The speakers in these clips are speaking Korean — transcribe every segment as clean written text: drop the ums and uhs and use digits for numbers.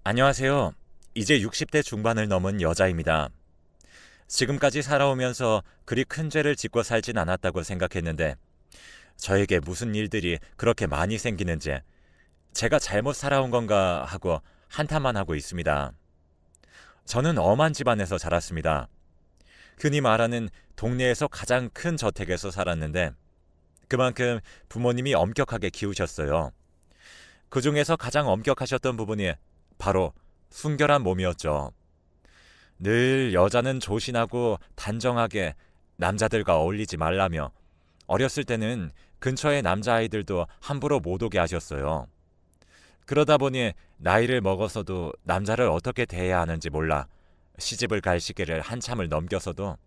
안녕하세요. 이제 60대 중반을 넘은 여자입니다. 지금까지 살아오면서 그리 큰 죄를 짓고 살진 않았다고 생각했는데 저에게 무슨 일들이 그렇게 많이 생기는지 제가 잘못 살아온 건가 하고 한탄만 하고 있습니다. 저는 엄한 집안에서 자랐습니다. 흔히 말하는 동네에서 가장 큰 저택에서 살았는데 그만큼 부모님이 엄격하게 키우셨어요. 그 중에서 가장 엄격하셨던 부분이 바로 순결한 몸이었죠. 늘 여자는 조신하고 단정하게 남자들과 어울리지 말라며 어렸을 때는 근처의 남자아이들도 함부로 못 오게 하셨어요. 그러다 보니 나이를 먹어서도 남자를 어떻게 대해야 하는지 몰라 시집을 갈 시기를 한참을 넘겨서도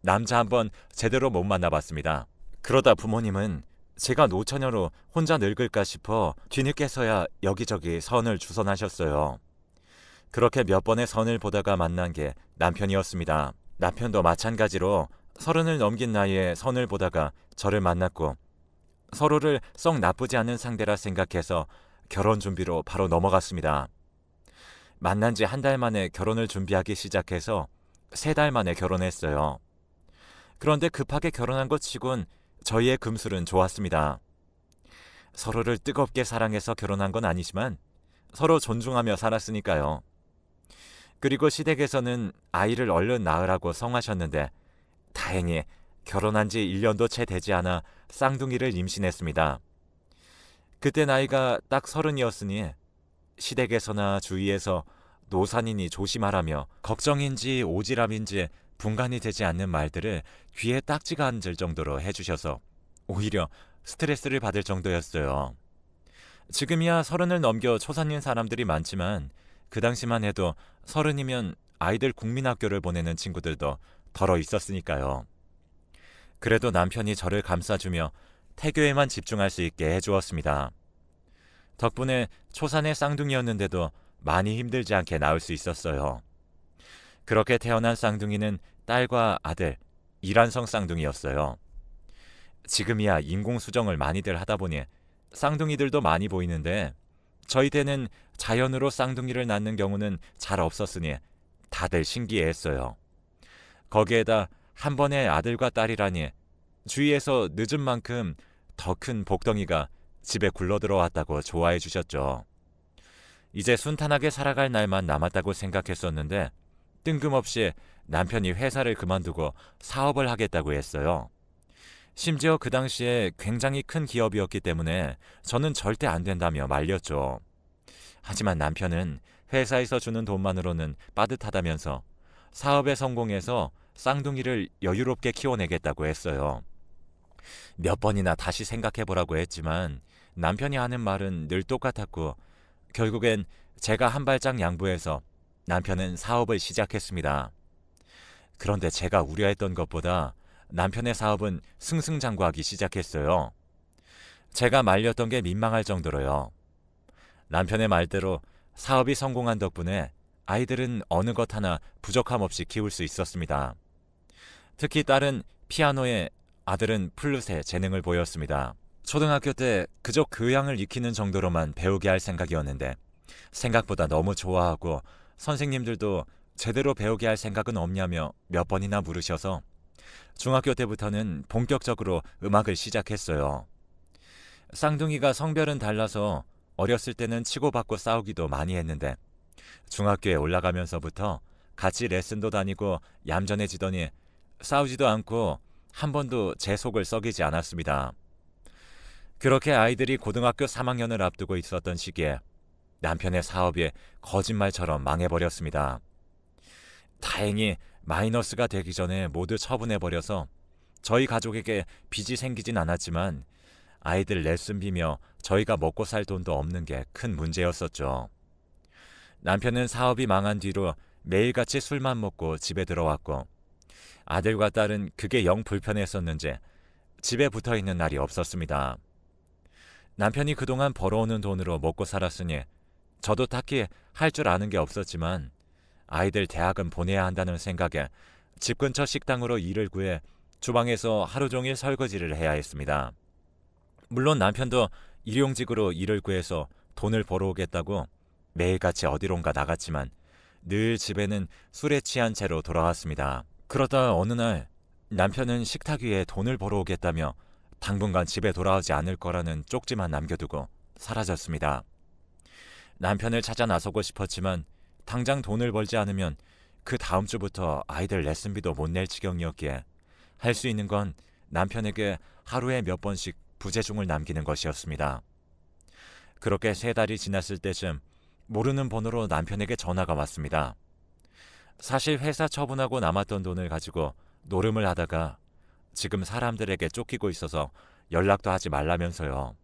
남자 한번 제대로 못 만나봤습니다. 그러다 부모님은 제가 노처녀로 혼자 늙을까 싶어 뒤늦게서야 여기저기 선을 주선하셨어요. 그렇게 몇 번의 선을 보다가 만난 게 남편이었습니다. 남편도 마찬가지로 30을 넘긴 나이에 선을 보다가 저를 만났고 서로를 썩 나쁘지 않은 상대라 생각해서 결혼 준비로 바로 넘어갔습니다. 만난 지 한 달 만에 결혼을 준비하기 시작해서 3달 만에 결혼했어요. 그런데 급하게 결혼한 것 치곤 저희의 금술은 좋았습니다. 서로를 뜨겁게 사랑해서 결혼한 건 아니지만 서로 존중하며 살았으니까요. 그리고 시댁에서는 아이를 얼른 낳으라고 성하셨는데 다행히 결혼한 지 1년도 채 되지 않아 쌍둥이를 임신했습니다. 그때 나이가 딱 30이었으니 시댁에서나 주위에서 노산이니 조심하라며 걱정인지 오지랖인지 분간이 되지 않는 말들을 귀에 딱지가 앉을 정도로 해주셔서 오히려 스트레스를 받을 정도였어요. 지금이야 30을 넘겨 초산인 사람들이 많지만 그 당시만 해도 30이면 아이들 국민학교를 보내는 친구들도 덜어 있었으니까요. 그래도 남편이 저를 감싸주며 태교에만 집중할 수 있게 해주었습니다. 덕분에 초산의 쌍둥이였는데도 많이 힘들지 않게 낳을 수 있었어요. 그렇게 태어난 쌍둥이는 딸과 아들, 이란성 쌍둥이였어요. 지금이야 인공수정을 많이들 하다 보니 쌍둥이들도 많이 보이는데 저희 때는 자연으로 쌍둥이를 낳는 경우는 잘 없었으니 다들 신기해했어요. 거기에다 한 번에 아들과 딸이라니 주위에서 늦은 만큼 더 큰 복덩이가 집에 굴러들어왔다고 좋아해 주셨죠. 이제 순탄하게 살아갈 날만 남았다고 생각했었는데 뜬금없이 남편이 회사를 그만두고 사업을 하겠다고 했어요. 심지어 그 당시에 굉장히 큰 기업이었기 때문에 저는 절대 안 된다며 말렸죠. 하지만 남편은 회사에서 주는 돈만으로는 빠듯하다면서 사업에 성공해서 쌍둥이를 여유롭게 키워내겠다고 했어요. 몇 번이나 다시 생각해보라고 했지만 남편이 하는 말은 늘 똑같았고 결국엔 제가 한 발짝 양보해서 남편은 사업을 시작했습니다. 그런데 제가 우려했던 것보다 남편의 사업은 승승장구하기 시작했어요. 제가 말렸던 게 민망할 정도로요. 남편의 말대로 사업이 성공한 덕분에 아이들은 어느 것 하나 부족함 없이 키울 수 있었습니다. 특히 딸은 피아노에 아들은 플룻에 재능을 보였습니다. 초등학교 때 그저 교양을 익히는 정도로만 배우게 할 생각이었는데 생각보다 너무 좋아하고 선생님들도 제대로 배우게 할 생각은 없냐며 몇 번이나 물으셔서 중학교 때부터는 본격적으로 음악을 시작했어요. 쌍둥이가 성별은 달라서 어렸을 때는 치고받고 싸우기도 많이 했는데 중학교에 올라가면서부터 같이 레슨도 다니고 얌전해지더니 싸우지도 않고 한 번도 제 속을 썩이지 않았습니다. 그렇게 아이들이 고등학교 3학년을 앞두고 있었던 시기에 남편의 사업이 거짓말처럼 망해버렸습니다. 다행히 마이너스가 되기 전에 모두 처분해버려서 저희 가족에게 빚이 생기진 않았지만 아이들 레슨비며 저희가 먹고 살 돈도 없는 게 큰 문제였었죠. 남편은 사업이 망한 뒤로 매일같이 술만 먹고 집에 들어왔고 아들과 딸은 그게 영 불편했었는지 집에 붙어있는 날이 없었습니다. 남편이 그동안 벌어오는 돈으로 먹고 살았으니 저도 딱히 할 줄 아는 게 없었지만 아이들 대학은 보내야 한다는 생각에 집 근처 식당으로 일을 구해 주방에서 하루 종일 설거지를 해야 했습니다. 물론 남편도 일용직으로 일을 구해서 돈을 벌어오겠다고 매일같이 어디론가 나갔지만 늘 집에는 술에 취한 채로 돌아왔습니다. 그러다 어느 날 남편은 식탁 위에 돈을 벌어 오겠다며 당분간 집에 돌아오지 않을 거라는 쪽지만 남겨두고 사라졌습니다. 남편을 찾아 나서고 싶었지만 당장 돈을 벌지 않으면 그 다음 주부터 아이들 레슨비도 못 낼 지경이었기에 할 수 있는 건 남편에게 하루에 몇 번씩 부재중을 남기는 것이었습니다. 그렇게 3달이 지났을 때쯤 모르는 번호로 남편에게 전화가 왔습니다. 사실 회사 처분하고 남았던 돈을 가지고 노름을 하다가 지금 사람들에게 쫓기고 있어서 연락도 하지 말라면서요.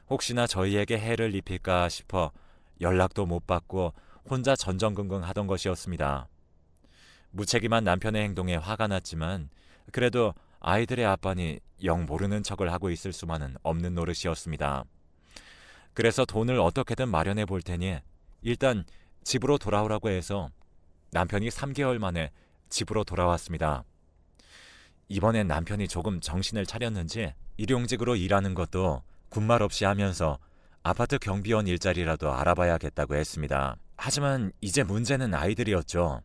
혹시나 저희에게 해를 입힐까 싶어 연락도 못 받고 혼자 전전긍긍 하던 것이었습니다. 무책임한 남편의 행동에 화가 났지만 그래도 아이들의 아빠니 영 모르는 척을 하고 있을 수만은 없는 노릇이었습니다. 그래서 돈을 어떻게든 마련해 볼 테니 일단 집으로 돌아오라고 해서 남편이 3개월 만에 집으로 돌아왔습니다. 이번엔 남편이 조금 정신을 차렸는지 일용직으로 일하는 것도 군말 없이 하면서 아파트 경비원 일자리라도 알아봐야겠다고 했습니다. 하지만 이제 문제는 아이들이었죠.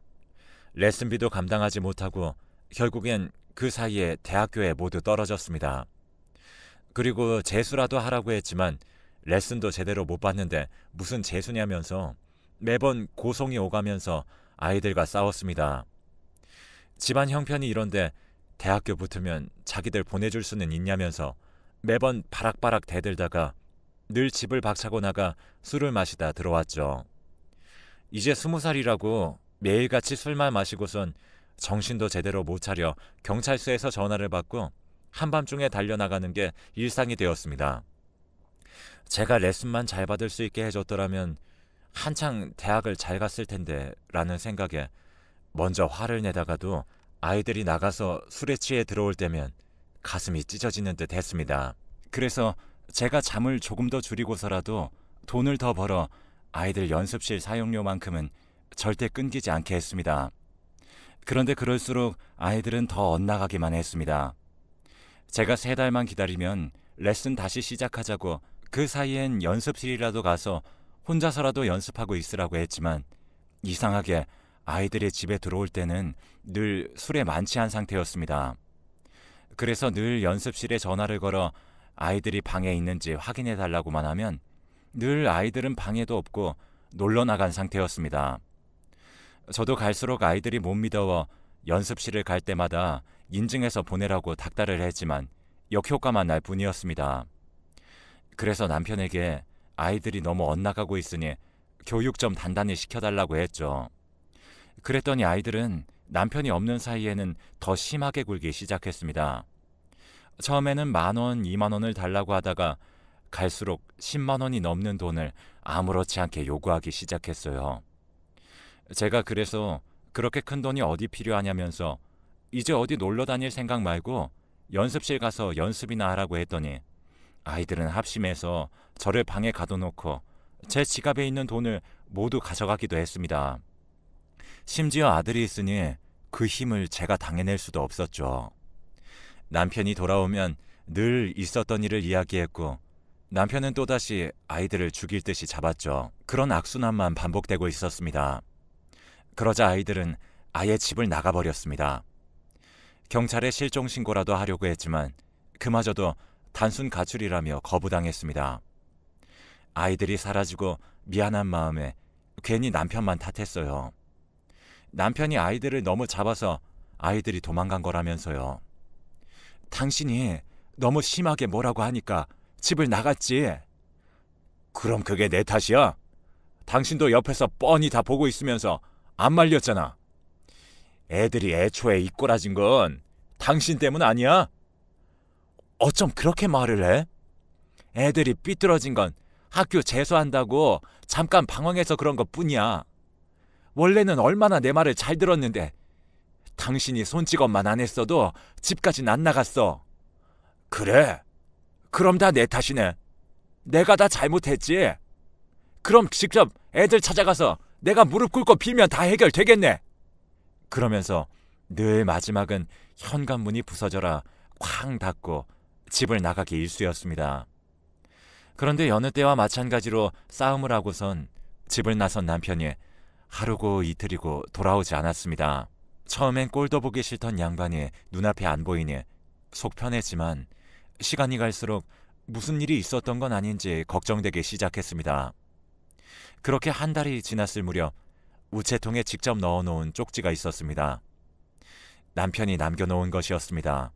레슨비도 감당하지 못하고 결국엔 그 사이에 대학교에 모두 떨어졌습니다. 그리고 재수라도 하라고 했지만 레슨도 제대로 못 받는데 무슨 재수냐면서 매번 고성이 오가면서 아이들과 싸웠습니다. 집안 형편이 이런데 대학교 붙으면 자기들 보내줄 수는 있냐면서 매번 바락바락 대들다가 늘 집을 박차고 나가 술을 마시다 들어왔죠. 이제 20살이라고 매일같이 술만 마시고선 정신도 제대로 못 차려 경찰서에서 전화를 받고 한밤중에 달려나가는 게 일상이 되었습니다. 제가 레슨만 잘 받을 수 있게 해줬더라면 한창 대학을 잘 갔을 텐데 라는 생각에 먼저 화를 내다가도 아이들이 나가서 술에 취해 들어올 때면 가슴이 찢어지는 듯 했습니다. 그래서 제가 잠을 조금 더 줄이고서라도 돈을 더 벌어 아이들 연습실 사용료만큼은 절대 끊기지 않게 했습니다. 그런데 그럴수록 아이들은 더 엇나가기만 했습니다. 제가 3달만 기다리면 레슨 다시 시작하자고 그 사이엔 연습실이라도 가서 혼자서라도 연습하고 있으라고 했지만 이상하게 아이들이 집에 들어올 때는 늘 술에 만취한 상태였습니다. 그래서 늘 연습실에 전화를 걸어 아이들이 방에 있는지 확인해 달라고만 하면 늘 아이들은 방에도 없고 놀러 나간 상태였습니다. 저도 갈수록 아이들이 못 믿어워 연습실을 갈 때마다 인증해서 보내라고 닥달을 했지만 역효과만 날 뿐이었습니다. 그래서 남편에게 아이들이 너무 엇나가고 있으니 교육 좀 단단히 시켜달라고 했죠. 그랬더니 아이들은 남편이 없는 사이에는 더 심하게 굴기 시작했습니다. 처음에는 10,000원, 20,000원을 달라고 하다가 갈수록 10만 원이 넘는 돈을 아무렇지 않게 요구하기 시작했어요. 제가 그래서 그렇게 큰 돈이 어디 필요하냐면서 이제 어디 놀러 다닐 생각 말고 연습실 가서 연습이나 하라고 했더니 아이들은 합심해서 저를 방에 가둬놓고 제 지갑에 있는 돈을 모두 가져가기도 했습니다. 심지어 아들이 있으니 그 힘을 제가 당해낼 수도 없었죠. 남편이 돌아오면 늘 있었던 일을 이야기했고 남편은 또다시 아이들을 죽일 듯이 잡았죠. 그런 악순환만 반복되고 있었습니다. 그러자 아이들은 아예 집을 나가버렸습니다. 경찰에 실종 신고라도 하려고 했지만 그마저도 단순 가출이라며 거부당했습니다. 아이들이 사라지고 미안한 마음에 괜히 남편만 탓했어요. 남편이 아이들을 너무 잡아서 아이들이 도망간 거라면서요. 당신이 너무 심하게 뭐라고 하니까 집을 나갔지. 그럼 그게 내 탓이야? 당신도 옆에서 뻔히 다 보고 있으면서 안 말렸잖아. 애들이 애초에 이 꼬라진 건 당신 때문 아니야? 어쩜 그렇게 말을 해? 애들이 삐뚤어진 건 학교 재수한다고 잠깐 방황해서 그런 것 뿐이야. 원래는 얼마나 내 말을 잘 들었는데 당신이 손찌검만 안 했어도 집까진 안 나갔어. 그래? 그럼 다 내 탓이네. 내가 다 잘못했지. 그럼 직접 애들 찾아가서 내가 무릎 꿇고 빌면 다 해결되겠네. 그러면서 늘 마지막은 현관문이 부서져라 쾅 닫고 집을 나가기 일쑤였습니다. 그런데 여느 때와 마찬가지로 싸움을 하고선 집을 나선 남편이 하루고 이틀이고 돌아오지 않았습니다. 처음엔 꼴도 보기 싫던 양반이 눈앞에 안 보이니 속 편했지만 시간이 갈수록 무슨 일이 있었던 건 아닌지 걱정되기 시작했습니다. 그렇게 한 달이 지났을 무렵 우체통에 직접 넣어놓은 쪽지가 있었습니다. 남편이 남겨놓은 것이었습니다.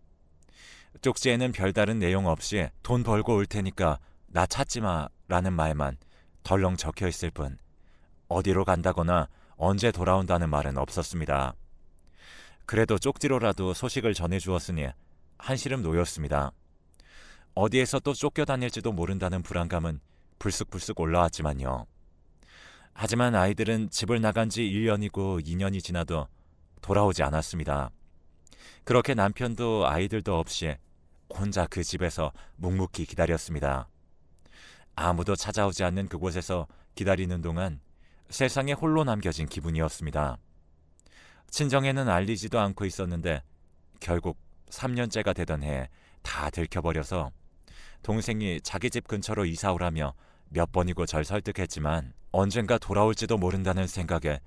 쪽지에는 별다른 내용 없이 돈 벌고 올 테니까 나 찾지 마 라는 말만 덜렁 적혀 있을 뿐 어디로 간다거나 언제 돌아온다는 말은 없었습니다. 그래도 쪽지로라도 소식을 전해주었으니 한시름 놓였습니다. 어디에서 또 쫓겨다닐지도 모른다는 불안감은 불쑥불쑥 올라왔지만요. 하지만 아이들은 집을 나간 지 1년이고 2년이 지나도 돌아오지 않았습니다. 그렇게 남편도 아이들도 없이 혼자 그 집에서 묵묵히 기다렸습니다. 아무도 찾아오지 않는 그곳에서 기다리는 동안 세상에 홀로 남겨진 기분이었습니다. 친정에는 알리지도 않고 있었는데 결국 3년째가 되던 해에 다 들켜버려서 동생이 자기 집 근처로 이사 오라며 몇 번이고 절 설득했지만 언젠가 돌아올지도 모른다는 생각에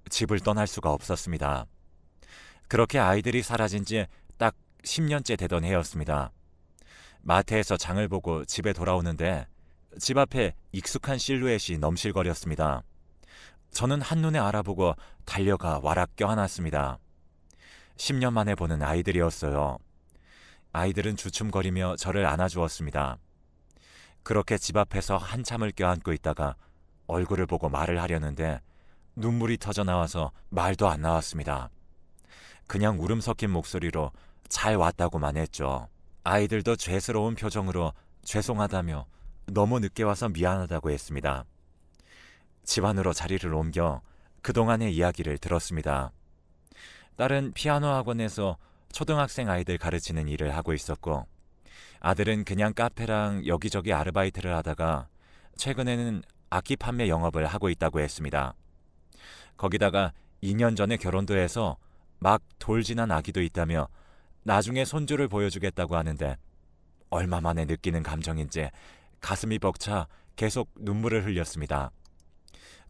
집을 떠날 수가 없었습니다. 그렇게 아이들이 사라진 지 딱 10년째 되던 해였습니다. 마트에서 장을 보고 집에 돌아오는데 집 앞에 익숙한 실루엣이 넘실거렸습니다. 저는 한눈에 알아보고 달려가 와락 껴안았습니다. 10년 만에 보는 아이들이었어요. 아이들은 주춤거리며 저를 안아주었습니다. 그렇게 집 앞에서 한참을 껴안고 있다가 얼굴을 보고 말을 하려는데 눈물이 터져 나와서 말도 안 나왔습니다. 그냥 울음 섞인 목소리로 잘 왔다고만 했죠. 아이들도 죄스러운 표정으로 죄송하다며 너무 늦게 와서 미안하다고 했습니다. 집 안으로 자리를 옮겨 그동안의 이야기를 들었습니다. 딸은 피아노 학원에서 초등학생 아이들 가르치는 일을 하고 있었고 아들은 그냥 카페랑 여기저기 아르바이트를 하다가 최근에는 악기 판매 영업을 하고 있다고 했습니다. 거기다가 2년 전에 결혼도 해서 막 돌진한 아기도 있다며 나중에 손주를 보여주겠다고 하는데 얼마 만에 느끼는 감정인지 가슴이 벅차 계속 눈물을 흘렸습니다.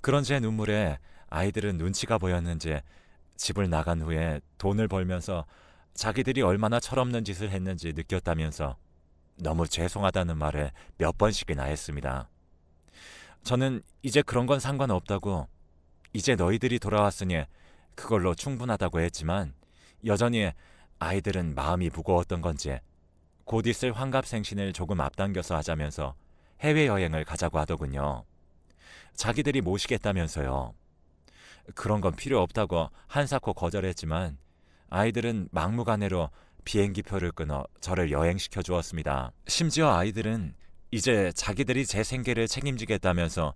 그런 제 눈물에 아이들은 눈치가 보였는지 집을 나간 후에 돈을 벌면서 자기들이 얼마나 철없는 짓을 했는지 느꼈다면서 너무 죄송하다는 말을 몇 번씩이나 했습니다. 저는 이제 그런 건 상관없다고 이제 너희들이 돌아왔으니 그걸로 충분하다고 했지만 여전히 아이들은 마음이 무거웠던 건지 곧 있을 환갑생신을 조금 앞당겨서 하자면서 해외여행을 가자고 하더군요. 자기들이 모시겠다면서요. 그런 건 필요 없다고 한사코 거절했지만 아이들은 막무가내로 비행기표를 끊어 저를 여행시켜 주었습니다. 심지어 아이들은 이제 자기들이 제 생계를 책임지겠다면서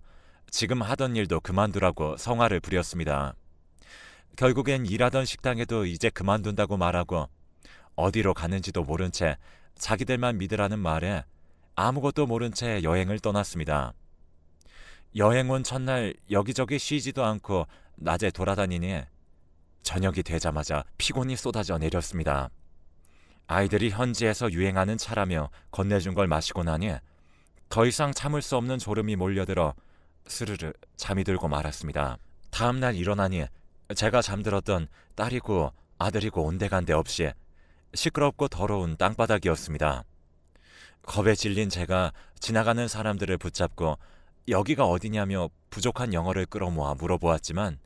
지금 하던 일도 그만두라고 성화를 부렸습니다. 결국엔 일하던 식당에도 이제 그만둔다고 말하고 어디로 가는지도 모른 채 자기들만 믿으라는 말에 아무것도 모른 채 여행을 떠났습니다. 여행 온 첫날 여기저기 쉬지도 않고 낮에 돌아다니니 저녁이 되자마자 피곤이 쏟아져 내렸습니다. 아이들이 현지에서 유행하는 차라며 건네준 걸 마시고 나니 더 이상 참을 수 없는 졸음이 몰려들어 스르르 잠이 들고 말았습니다. 다음날 일어나니 제가 잠들었던 딸이고 아들이고 온데간데 없이 시끄럽고 더러운 땅바닥이었습니다. 겁에 질린 제가 지나가는 사람들을 붙잡고 여기가 어디냐며 부족한 영어를 끌어모아 물어보았지만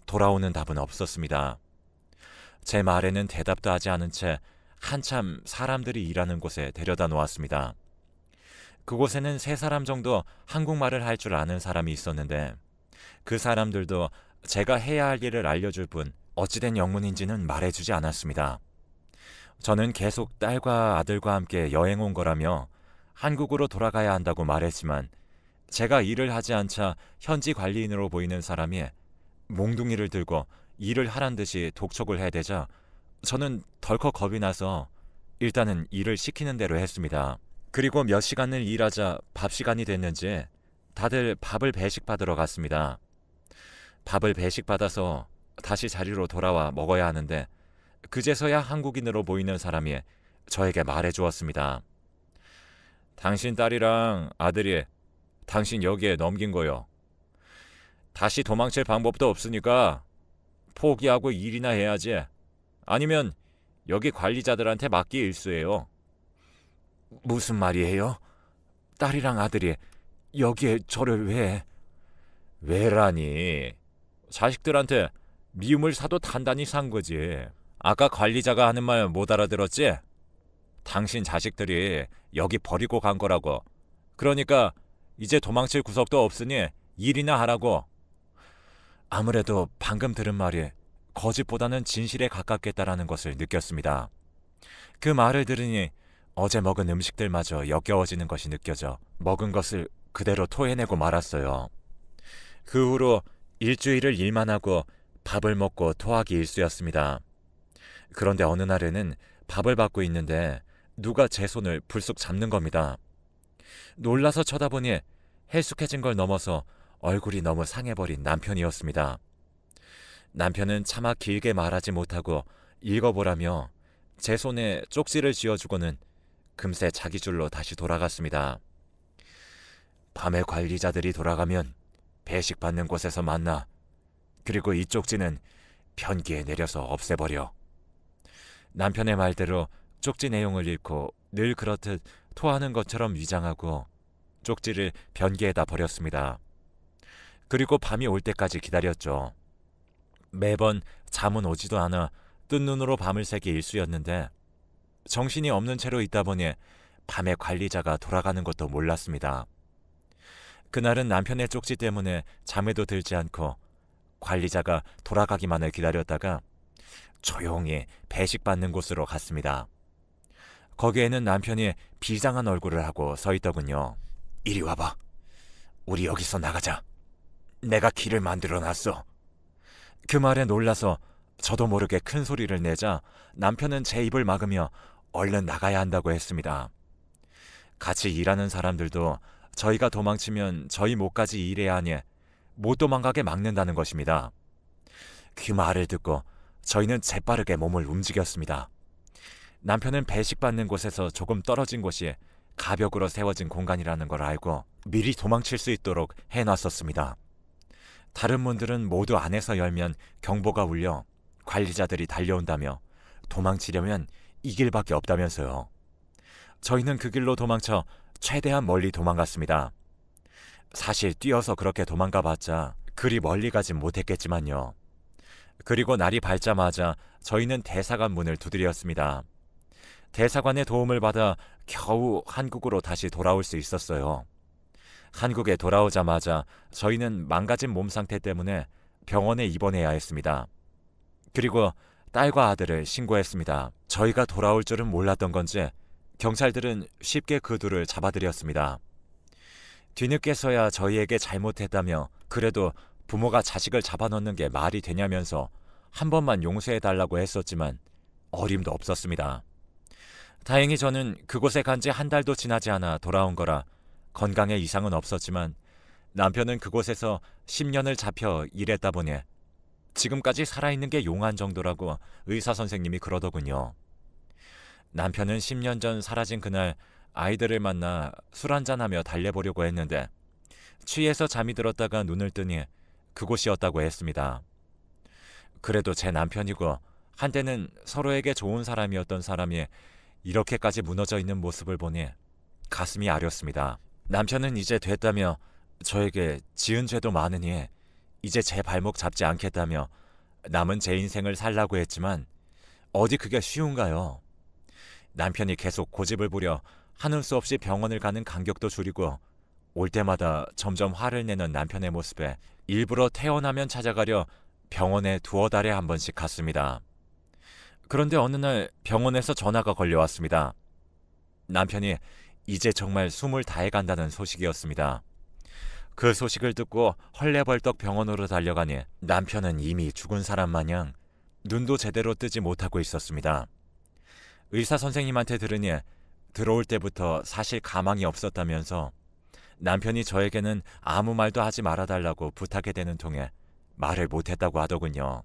돌아오는 답은 없었습니다. 제 말에는 대답도 하지 않은 채 한참 사람들이 일하는 곳에 데려다 놓았습니다. 그곳에는 3사람 정도 한국말을 할 줄 아는 사람이 있었는데 그 사람들도 제가 해야 할 일을 알려줄 뿐 어찌된 영문인지는 말해주지 않았습니다. 저는 계속 딸과 아들과 함께 여행 온 거라며 한국으로 돌아가야 한다고 말했지만 제가 일을 하지 않자 현지 관리인으로 보이는 사람이 몽둥이를 들고 일을 하란 듯이 독촉을 해대자 저는 덜컥 겁이 나서 일단은 일을 시키는 대로 했습니다. 그리고 몇 시간을 일하자 밥 시간이 됐는지 다들 밥을 배식받으러 갔습니다. 밥을 배식받아서 다시 자리로 돌아와 먹어야 하는데 그제서야 한국인으로 보이는 사람이 저에게 말해주었습니다. 당신 딸이랑 아들이 당신 여기에 넘긴 거요. 다시 도망칠 방법도 없으니까 포기하고 일이나 해야지. 아니면 여기 관리자들한테 맡기 일쑤예요. 무슨 말이에요? 딸이랑 아들이 여기에 저를 왜? 왜라니? 자식들한테 미움을 사도 단단히 산 거지. 아까 관리자가 하는 말 못 알아들었지? 당신 자식들이 여기 버리고 간 거라고. 그러니까 이제 도망칠 구석도 없으니 일이나 하라고. 아무래도 방금 들은 말이 거짓보다는 진실에 가깝겠다라는 것을 느꼈습니다. 그 말을 들으니 어제 먹은 음식들마저 역겨워지는 것이 느껴져 먹은 것을 그대로 토해내고 말았어요. 그 후로 일주일을 일만 하고 밥을 먹고 토하기 일쑤였습니다. 그런데 어느 날에는 밥을 받고 있는데 누가 제 손을 불쑥 잡는 겁니다. 놀라서 쳐다보니 헬쑥해진 걸 넘어서 얼굴이 너무 상해버린 남편이었습니다. 남편은 차마 길게 말하지 못하고 읽어보라며 제 손에 쪽지를 쥐어주고는 금세 자기 줄로 다시 돌아갔습니다. 밤에 관리자들이 돌아가면 배식받는 곳에서 만나. 그리고 이 쪽지는 변기에 내려서 없애버려. 남편의 말대로 쪽지 내용을 읽고 늘 그렇듯 토하는 것처럼 위장하고 쪽지를 변기에다 버렸습니다. 그리고 밤이 올 때까지 기다렸죠. 매번 잠은 오지도 않아 뜬 눈으로 밤을 새기 일쑤였는데 정신이 없는 채로 있다 보니 밤에 관리자가 돌아가는 것도 몰랐습니다. 그날은 남편의 쪽지 때문에 잠에도 들지 않고 관리자가 돌아가기만을 기다렸다가 조용히 배식받는 곳으로 갔습니다. 거기에는 남편이 비장한 얼굴을 하고 서 있더군요. 이리 와봐. 우리 여기서 나가자. 내가 길을 만들어놨어. 그 말에 놀라서 저도 모르게 큰 소리를 내자 남편은 제 입을 막으며 얼른 나가야 한다고 했습니다. 같이 일하는 사람들도 저희가 도망치면 저희 목까지 일해야 하니 못 도망가게 막는다는 것입니다. 그 말을 듣고 저희는 재빠르게 몸을 움직였습니다. 남편은 배식받는 곳에서 조금 떨어진 곳이 가벽으로 세워진 공간이라는 걸 알고 미리 도망칠 수 있도록 해놨었습니다. 다른 문들은 모두 안에서 열면 경보가 울려 관리자들이 달려온다며 도망치려면 이 길밖에 없다면서요. 저희는 그 길로 도망쳐 최대한 멀리 도망갔습니다. 사실 뛰어서 그렇게 도망가봤자 그리 멀리 가진 못했겠지만요. 그리고 날이 밝자마자 저희는 대사관 문을 두드렸습니다. 대사관의 도움을 받아 겨우 한국으로 다시 돌아올 수 있었어요. 한국에 돌아오자마자 저희는 망가진 몸 상태 때문에 병원에 입원해야 했습니다. 그리고 딸과 아들을 신고했습니다. 저희가 돌아올 줄은 몰랐던 건지 경찰들은 쉽게 그 둘을 잡아들였습니다. 뒤늦게서야 저희에게 잘못했다며 그래도 부모가 자식을 잡아넣는 게 말이 되냐면서 한 번만 용서해달라고 했었지만 어림도 없었습니다. 다행히 저는 그곳에 간 지 한 달도 지나지 않아 돌아온 거라 건강에 이상은 없었지만 남편은 그곳에서 10년을 잡혀 일했다 보니 지금까지 살아있는 게 용한 정도라고 의사 선생님이 그러더군요. 남편은 10년 전 사라진 그날 아이들을 만나 술 한잔하며 달래보려고 했는데 취해서 잠이 들었다가 눈을 뜨니 그곳이었다고 했습니다. 그래도 제 남편이고 한때는 서로에게 좋은 사람이었던 사람이 이렇게까지 무너져 있는 모습을 보니 가슴이 아렸습니다. 남편은 이제 됐다며 저에게 지은 죄도 많으니 이제 제 발목 잡지 않겠다며 남은 제 인생을 살라고 했지만 어디 그게 쉬운가요? 남편이 계속 고집을 부려 하는 수 없이 병원을 가는 간격도 줄이고 올 때마다 점점 화를 내는 남편의 모습에 일부러 태어나면 찾아가려 병원에 두어 달에 한 번씩 갔습니다. 그런데 어느 날 병원에서 전화가 걸려왔습니다. 남편이 이제 정말 숨을 다해간다는 소식이었습니다. 그 소식을 듣고 헐레벌떡 병원으로 달려가니 남편은 이미 죽은 사람 마냥 눈도 제대로 뜨지 못하고 있었습니다. 의사 선생님한테 들으니 들어올 때부터 사실 가망이 없었다면서 남편이 저에게는 아무 말도 하지 말아달라고 부탁해 대는 통에 말을 못했다고 하더군요.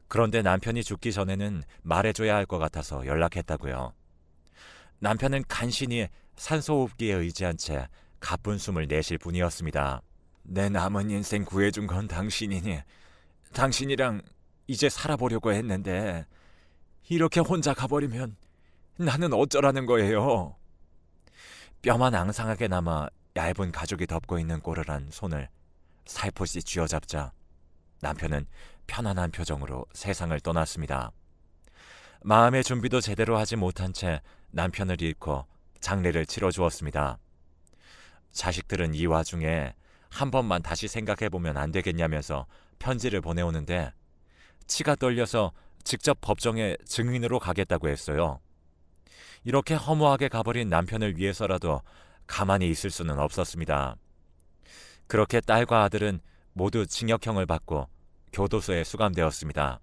그런데 남편이 죽기 전에는 말해줘야 할 것 같아서 연락했다고요. 남편은 간신히 산소호흡기에 의지한 채 가쁜 숨을 내쉴 뿐이었습니다. 내 남은 인생 구해준 건 당신이니 당신이랑 이제 살아보려고 했는데 이렇게 혼자 가버리면 나는 어쩌라는 거예요. 뼈만 앙상하게 남아 얇은 가죽이 덮고 있는 꼬르란 손을 살포시 쥐어잡자 남편은 편안한 표정으로 세상을 떠났습니다. 마음의 준비도 제대로 하지 못한 채 남편을 잃고 장례를 치러주었습니다. 자식들은 이 와중에 한 번만 다시 생각해보면 안 되겠냐면서 편지를 보내오는데 치가 떨려서 직접 법정에 증인으로 가겠다고 했어요. 이렇게 허무하게 가버린 남편을 위해서라도 가만히 있을 수는 없었습니다. 그렇게 딸과 아들은 모두 징역형을 받고 교도소에 수감되었습니다.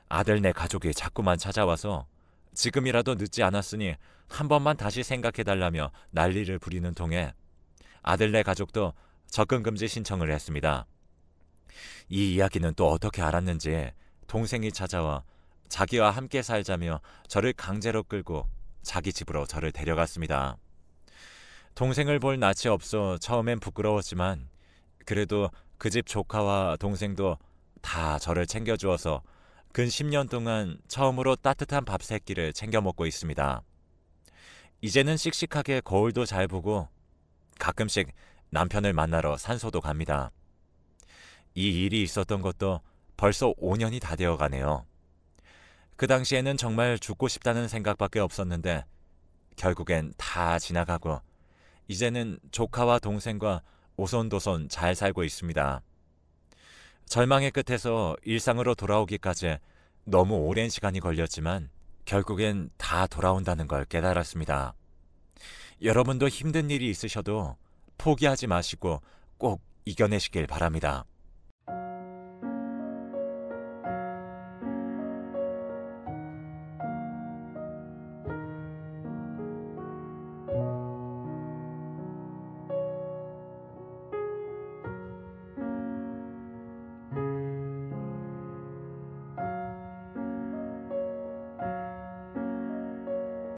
아들네 가족이 자꾸만 찾아와서 지금이라도 늦지 않았으니 한 번만 다시 생각해달라며 난리를 부리는 통에 아들네 가족도 접근금지 신청을 했습니다. 이 이야기는 또 어떻게 알았는지 동생이 찾아와 자기와 함께 살자며 저를 강제로 끌고 자기 집으로 저를 데려갔습니다. 동생을 볼 낯이 없어 처음엔 부끄러웠지만 그래도 그 집 조카와 동생도 다 저를 챙겨주어서 근 10년 동안 처음으로 따뜻한 밥 3끼를 챙겨 먹고 있습니다. 이제는 씩씩하게 거울도 잘 보고 가끔씩 남편을 만나러 산소도 갑니다. 이 일이 있었던 것도 벌써 5년이 다 되어 가네요. 그 당시에는 정말 죽고 싶다는 생각밖에 없었는데 결국엔 다 지나가고 이제는 조카와 동생과 오손도손 잘 살고 있습니다. 절망의 끝에서 일상으로 돌아오기까지 너무 오랜 시간이 걸렸지만 결국엔 다 돌아온다는 걸 깨달았습니다. 여러분도 힘든 일이 있으셔도 포기하지 마시고 꼭 이겨내시길 바랍니다.